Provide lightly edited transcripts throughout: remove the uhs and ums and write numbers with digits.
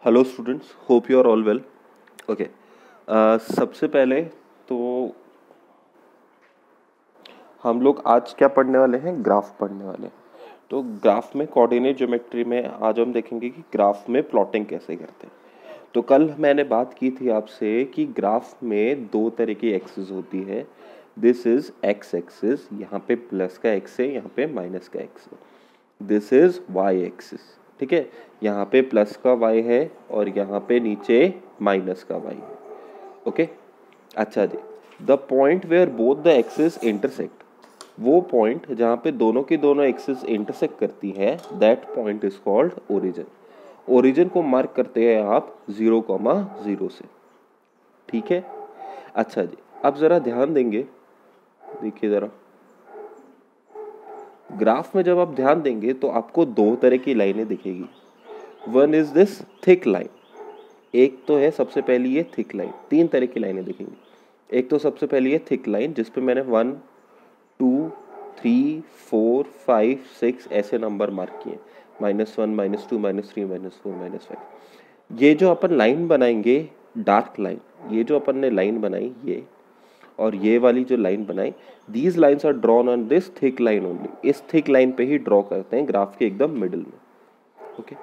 Hello students, hope you are all well. Okay, सबसे पहले तो हम लोग आज क्या पढ़ने वाले हैं? ग्राफ पढ़ने वाले हैं। तो ग्राफ में कोऑर्डिनेट ज्योमेट्री में आज हम देखेंगे कि ग्राफ में प्लॉटिंग कैसे करते हैं। तो कल मैंने बात की थी आपसे कि ग्राफ में दो तरह की एक्सिस होती है। दिस इज एक्स एक्सिस, यहाँ पे प्लस का एक्स है, यहाँ पे माइनस का एक्स है। दिस इज वाई एक्सिस, ठीक है, यहाँ पे प्लस का y है और यहाँ पे नीचे माइनस का y है। ओके, अच्छा जी, the point where both the axis intersect, वो पॉइंट जहाँ पे दोनों की दोनों एक्सिस इंटरसेक्ट करती है, that point is called origin. Origin को मार्क करते हैं आप 0,0 से, ठीक है। अच्छा जी, अब जरा ध्यान देंगे, देखिए जरा ग्राफ में जब आप ध्यान देंगे तो आपको दो तरह की लाइनें दिखेगी। One is this thick line, एक तो है सबसे पहली ये थिक लाइन। तीन तरह की लाइनें दिखेंगी। एक तो सबसे पहली है थिक लाइन, जिसपे मैंने 1 2 3 4 5 6 ऐसे नंबर मार्क किए, -1 -2 -3 -4 -5। ये जो अपन लाइन बनाएंगे डार्क लाइन, ये जो अपन ने लाइन बनाई ये, और ये वाली जो लाइन बनाई, these lines are drawn on this thick line only. इस थिक लाइन पे ही ड्रॉ करते हैं ग्राफ के एकदम मिडिल में। ओके,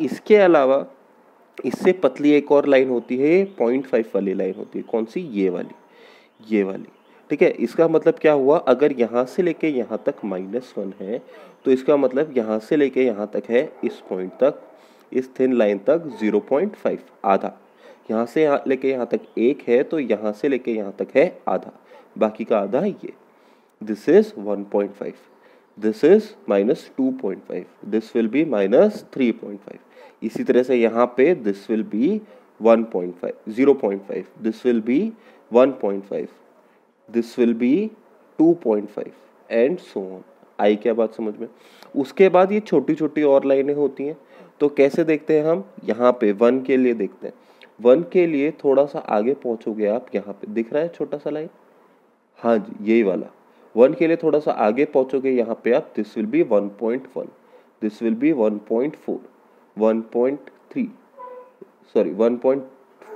इसके अलावा इससे पतली एक और लाइन होती है, 0.5 वाली लाइन होती है। कौन सी? ये वाली, ये वाली, ठीक है। इसका मतलब क्या हुआ? अगर यहाँ से लेके यहाँ तक -1 है तो इसका मतलब यहाँ से लेके यहाँ तक है, इस पॉइंट तक, इस थिन लाइन तक 0.5, आधा। यहाँ से यहाँ लेके यहाँ तक 1 है तो यहाँ से लेके यहाँ तक है आधा, बाकी का आधा ये। This is 1.5, this is -2.5, this will be -3.5। इसी तरह से यहाँ पे this will be 1.5, 0.5, this will be 1.5, this will be 2.5 and so on. आई क्या बात समझ में? उसके बाद ये छोटी छोटी और लाइनें होती हैं। तो कैसे देखते हैं हम? यहाँ पे 1 के लिए देखते हैं। 1 के लिए थोड़ा सा आगे पहुंचोगे आप, यहाँ पे दिख रहा है छोटा सा लाइन, हाँ जी यही वाला। 1 के लिए थोड़ा सा आगे पहुंचोगे यहाँ पे आप, this will be 1.1, this will be 1.4, 1.3, sorry 1.1,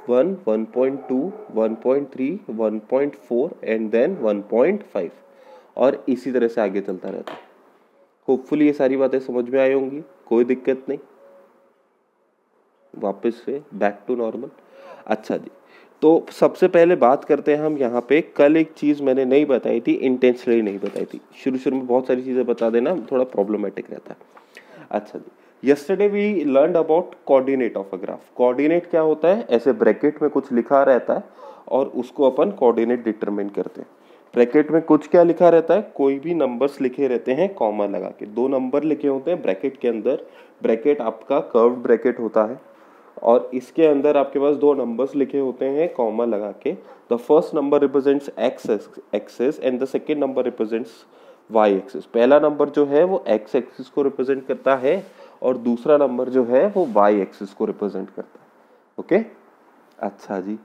1.2, 1.3, 1.4 and then 1.5, और इसी तरह से आगे चलता रहता है। होपफुली ये सारी बातें समझ में आई होंगी, कोई दिक्कत नहीं। वापस से बैक टू नॉर्मल। अच्छा जी, तो सबसे पहले बात करते हैं हम यहाँ पे। कल एक चीज़ मैंने नहीं बताई थी, इंटेंशनली नहीं बताई थी। शुरू में बहुत सारी चीज़ें बता देना थोड़ा प्रॉब्लमेटिक रहता है। अच्छा जी, yesterday we learn about coordinate of a graph. Coordinate क्या होता है? ऐसे ब्रैकेट में कुछ लिखा रहता है और उसको अपन कोऑर्डिनेट डिटरमिन करते हैं। ब्रैकेट में कुछ क्या लिखा रहता है? कोई भी नंबर्स लिखे रहते हैं कॉमा लगा के। दो नंबर लिखे होते हैं ब्रैकेट के अंदर। ब्रैकेट आपका कर्व्ड ब्रैकेट होता है और इसके अंदर आपके पास दो नंबर्स लिखे होते हैं कॉमा लगा के। The first number represents X axis and the second number represents Y axis. पहला नंबर जो है वो एक्स एक्सिस को रिप्रेजेंट करता है और दूसरा नंबर जो है वो वाई एक्सिस को रिप्रेजेंट करता है। ओके, अच्छा जी,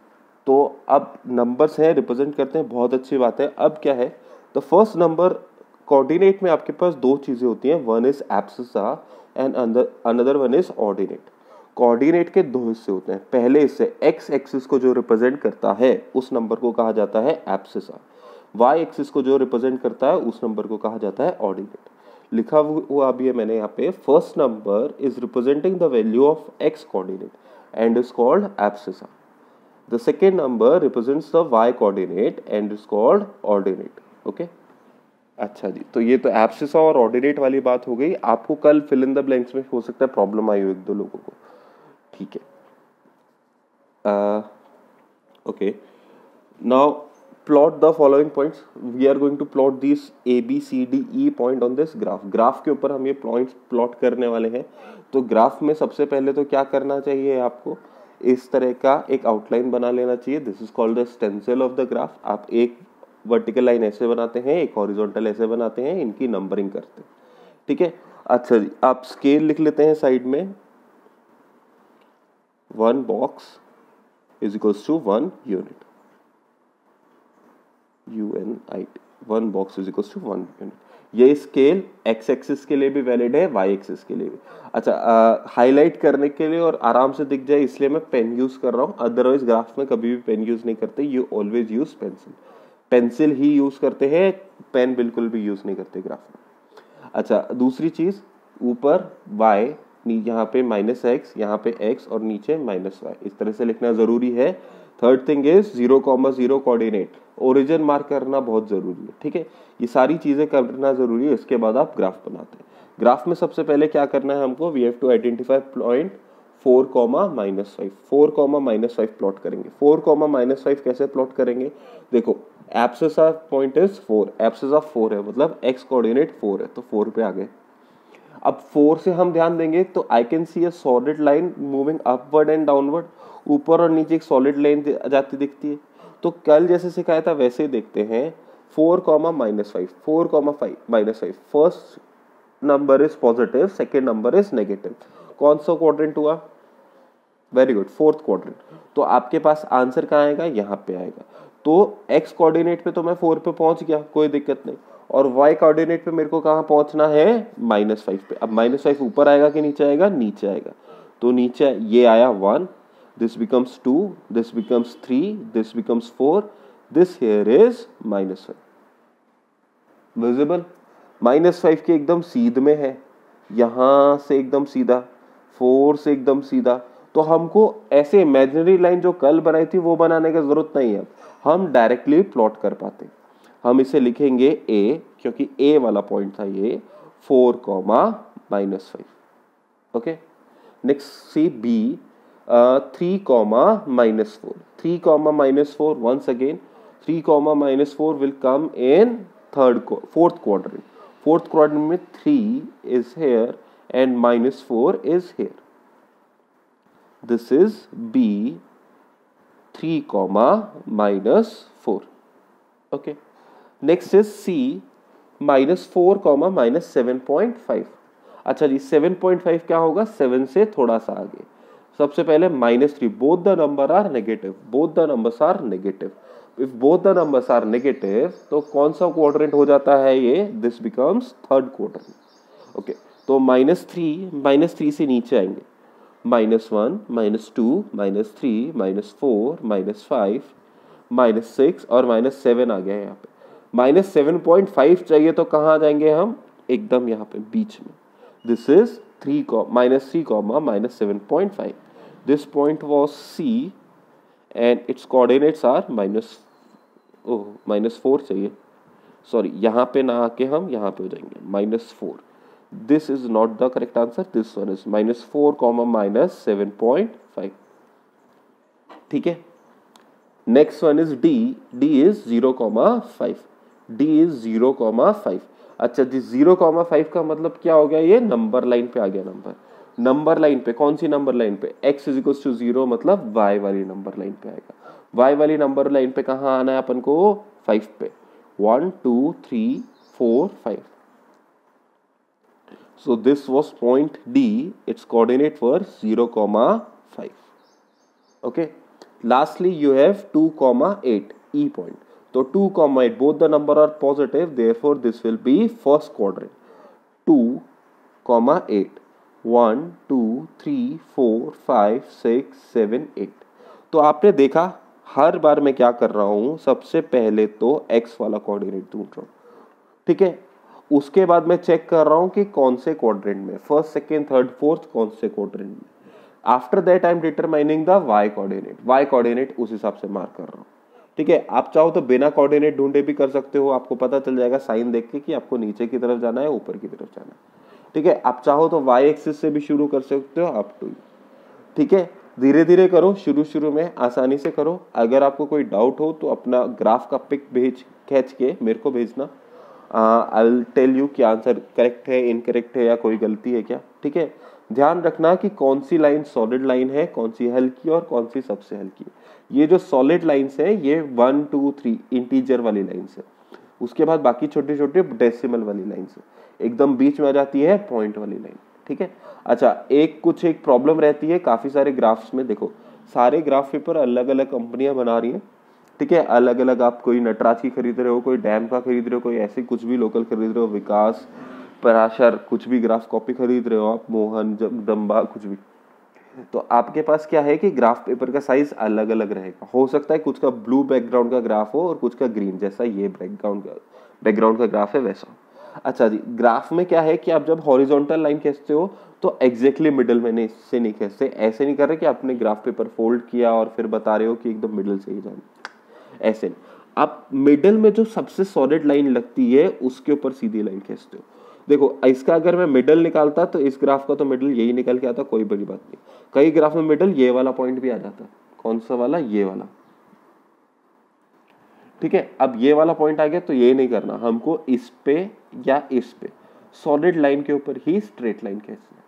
तो अब नंबर्स हैं रिप्रेजेंट करते हैं, बहुत अच्छी बात है। अब क्या है? द फर्स्ट नंबर कोऑर्डिनेट में आपके पास दो चीजें होती हैं, one is abscissa and another one is ordinate. Coordinate के दो हिस्से होते हैं। पहले हिस्से एक्स एक्सिस को जो रिप्रेजेंट करता है उस नंबर को कहा जाता है एब्सिसा। वाई एक्सिस को जो रिप्रेजेंट करता है उस नंबर को कहा जाता है ऑर्डिनेट। लिखा हुआ भी है मैंने यहाँ पे, first number is representing the value of X coordinate and is called abscissa. The second number represents the Y coordinate and is called ordinate. Okay, अच्छा जी, तो ये तो एब्सिसा और ऑर्डिनेट वाली बात हो गई। आपको कल फिल इन द ब्लैंक्स में हो सकता है प्रॉब्लम आई हो एक दो लोगों को, ठीक है। Okay, now plot the following points. We are going to plot this A B C D E point on this graph. Graph के ऊपर हम ये पॉइंट्स प्लॉट करने वाले हैं। तो ग्राफ में सबसे पहले तो क्या करना चाहिए आपको? इस तरह का एक आउटलाइन बना लेना चाहिए। This is called the stencil of the graph. आप एक वर्टिकल लाइन ऐसे बनाते हैं, एक हॉरिजॉन्टल ऐसे बनाते हैं, इनकी नंबरिंग करते हैं, ठीक है। अच्छा जी, आप स्केल लिख लेते हैं साइड में। 1 box is equals to 1 unit. UNIT. 1 box is equals to 1 unit. ये स्केल एक्स एक्सिस के लिए भी वैलिड है, वाई एक्सिस के लिए भी। अच्छा, हाईलाइट करने के लिए और आराम से दिख जाए इसलिए मैं पेन यूज कर रहा हूँ, अदरवाइज ग्राफ में कभी भी पेन यूज नहीं करते, you always use pencil, pencil he use करते हैं, पेन बिल्कुल भी यूज नहीं करते ग्राफ में। अच्छा, दूसरी चीज, ऊपर y, यहाँ पे -x, यहाँ पे x और नीचे -y, इस तरह से लिखना जरूरी है। Third thing is 0,0 coordinate, origin mark करना बहुत जरूरी है, ठीक है। ये सारी चीजें करना जरूरी है, इसके बाद आप ग्राफ बनाते हैं। ग्राफ में सबसे पहले क्या करना है हमको, we have to identify point 4,-5, 4,-5 plot करेंगे। 4,-5 कैसे प्लॉट करेंगे, देखो abscissa of point is 4, abscissa of 4 है, मतलब x कोऑर्डिनेट 4 है, तो 4 पे आ गए। अब 4 से हम ध्यान देंगे तो I can see a solid line moving upward and downward, ऊपर और नीचे एक सॉलिड लाइन जाती दिखती है। तो कल जैसे सिखाया था वैसे ही देखते हैं, 4,-5, 4,5, first number is positive, second number is negative. कौन सा क्वाड्रेंट हुआ, वेरी गुड, फोर्थ क्वाड्रेंट। तो आपके पास आंसर कहाँ आएगा, यहाँ पे आएगा। तो x कोऑर्डिनेट पे तो मैं 4 पे पहुंच गया, कोई दिक्कत नहीं, और y कोऑर्डिनेट पे मेरे को कहाँ पहुंचना है, -5 पे। अब -5 ऊपर आएगा कि नीचे आएगा, नीचे आएगा, तो नीचे ये आया 1, this becomes 2, this becomes 3, this becomes 4, this here is -5, visible. -5 के एकदम सीध में है, यहां से एकदम सीधा, 4 से एकदम सीधा। तो हमको ऐसे इमेजिनरी लाइन जो कल बनाई थी वो बनाने की जरूरत नहीं है, हम डायरेक्टली प्लॉट कर पाते। हम इसे लिखेंगे a, क्योंकि a वाला पॉइंट था ये, 4,-5। Okay, next see b, 3,-4, 3,-4, once again 3,-4 will come in fourth quadrant. Fourth quadrant में 3 is here and -4 is here, this is b, 3,-4. okay, next is c, -4, -7.5। अच्छा जी, 7.5 क्या होगा, 7 से थोड़ा सा आगे। सबसे पहले -3, both the number are negative, both the numbers are negative. If both the numbers are negative तो कौन सा क्वाड्रेंट हो जाता है ये, this becomes third quadrant. Okay, तो -3 से नीचे आएंगे, -1, -2, -3, -4, -5, -6 और -7 आ गया यहाँ पे। -7.5 चाहिए तो कहाँ आ जाएंगे हम, एकदम यहाँ पे बीच में। This is -3, this point was C and its coordinates are -4 चाहिए, सॉरी यहाँ पे ना आके हम यहाँ पे हो जाएंगे -4। This is not the correct answer. This one is -4, -7.5. ठीक है, next one is D. D is 0,5. D is 0,5. अच्छा जी, 0,5 का मतलब क्या हो गया, ये नंबर लाइन पे आ गया। नंबर लाइन पे, कौन सी नंबर लाइन पे, x = 0, मतलब y वाली नंबर लाइन पे आएगा। y वाली नंबर लाइन पे कहाँ आना है अपन को, 5 पे, 1, 2, 3, 4, 5। So this was point D. Its coordinate were 0,5. Okay. Lastly, you have 2,8, E point. So 2,8, both the number are positive. Therefore, this will be first quadrant. 2,8, 1, 2, 3, 4, 5, 6, 7, 8. तो आपने देखा, हर बार मैं क्या कर रहा हूँ, सबसे पहले तो x वाला कोऑर्डिनेट ढूंढ रहा हूँ, ठीक है। उसके बाद मैं चेक कर रहा हूं कि कौन से क्वाड्रेंट में, फर्स्ट, सेकेंड, थर्ड, फोर्थ, कौन से क्वाड्रेंट में। After that I am determining the y coordinate, उस हिसाब से मार्क कर रहा हूं, ठीक है। आप चाहो तो बिना कोऑर्डिनेट ढूंढे भी कर सकते हो, आपको पता चल जाएगा साइन देख के कि आपको नीचे की तरफ जाना है, ऊपर की तरफ जाना है, ठीक है। आप चाहो तो y एक्सिस से भी शुरू कर सकते हो, अप टू, ठीक है। धीरे धीरे करो, शुरू में आसानी से करो। अगर आपको कोई डाउट हो तो अपना ग्राफ का पिक खींच के मेरे को भेजना, आई विल टेल यू कि आंसर करेक्ट है, इनकरेक्ट है, या कोई गलती है क्या, ठीक है। ध्यान रखना कि कौन सी लाइन सॉलिड लाइन है, कौन सी हल्की और कौन सी सबसे हल्की है। ये जो सॉलिड लाइंस है ये 1, 2, 3 इंटीजर वाली लाइंस है, उसके बाद बाकी छोटे छोटे डेसिमल वाली लाइंस है, एकदम बीच में आ जाती है पॉइंट वाली लाइन, ठीक है। अच्छा, एक प्रॉब्लम रहती है काफी सारे ग्राफ्स में। देखो, सारे ग्राफ पेपर अलग अलग कंपनियां बना रही हैं, ठीक है। अलग अलग आप कोई नटराज की खरीद रहे हो, कोई डैम का खरीद रहे हो, कोई ऐसे कुछ भी लोकल खरीद रहे हो, विकास, पराशर, कुछ भी ग्राफ कॉपी खरीद रहे हो आप, मोहन, जगदम्बा, कुछ भी, तो आपके पास क्या है कि ग्राफ पेपर का साइज अलग अलग रहेगा। हो सकता है कुछ का ब्लू बैकग्राउंड का ग्राफ हो और कुछ का ग्रीन, जैसा ये बैकग्राउंड का ग्राफ है वैसा। अच्छा जी, ग्राफ में क्या है कि आप जब हॉरिजॉन्टल लाइन खींचते हो तो एग्जैक्टली मिडिल में नहीं से नहीं खींचते। ऐसे नहीं कर रहे कि आपने ग्राफ पेपर फोल्ड किया और फिर बता रहे हो कि एकदम मिडिल से ही जाना, ऐसे नहीं। आप मिडिल में जो सबसे सॉलिड लाइन लगती है उसके ऊपर सीधी लाइन खींचते हो। देखो इसका अगर मैं मिडल निकालता तो इस ग्राफ का तो मिडल यही निकल के आता, कोई बड़ी बात नहीं। कई ग्राफ में मिडल ये वाला पॉइंट भी आ जाता। कौन सा वाला? ये वाला, ठीक है। अब ये वाला पॉइंट आ गया तो ये नहीं करना हमको, इस पे या इस पे सॉलिड लाइन के ऊपर ही स्ट्रेट लाइन खींचना,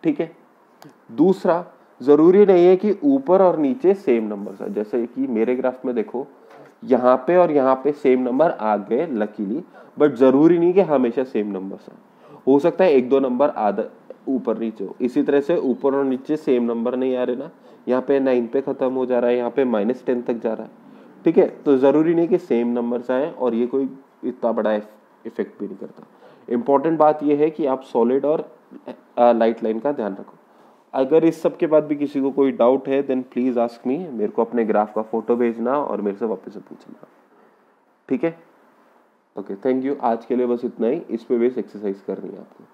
ठीक है। दूसरा, जरूरी नहीं है कि ऊपर और नीचे सेम नंबर है। जैसे कि मेरे ग्राफ में देखो यहाँ पे और यहाँ पे सेम नंबर आ गए लकीली, बट जरूरी नहीं कि हमेशा सेम नंबर है। हो सकता है एक दो नंबर आधा ऊपर नीचे हो। इसी तरह से ऊपर और नीचे सेम नंबर नहीं आ रहे ना, यहाँ पे 9 पे खत्म हो जा रहा है, यहाँ पे -10 तक जा रहा है, ठीक है। तो जरूरी नहीं कि सेम नंबर्स आए, और ये कोई इतना बड़ा इफेक्ट भी नहीं करता। इंपॉर्टेंट बात यह है कि आप सॉलिड और लाइट लाइन का ध्यान रखो। अगर इस सब के बाद भी किसी को कोई डाउट है देन प्लीज आस्क मी, मेरे को अपने ग्राफ का फोटो भेजना और मेरे से वापस से पूछना, ठीक है। Okay, thank you. आज के लिए बस इतना ही। इस पे बेस एक्सरसाइज करनी है आपको।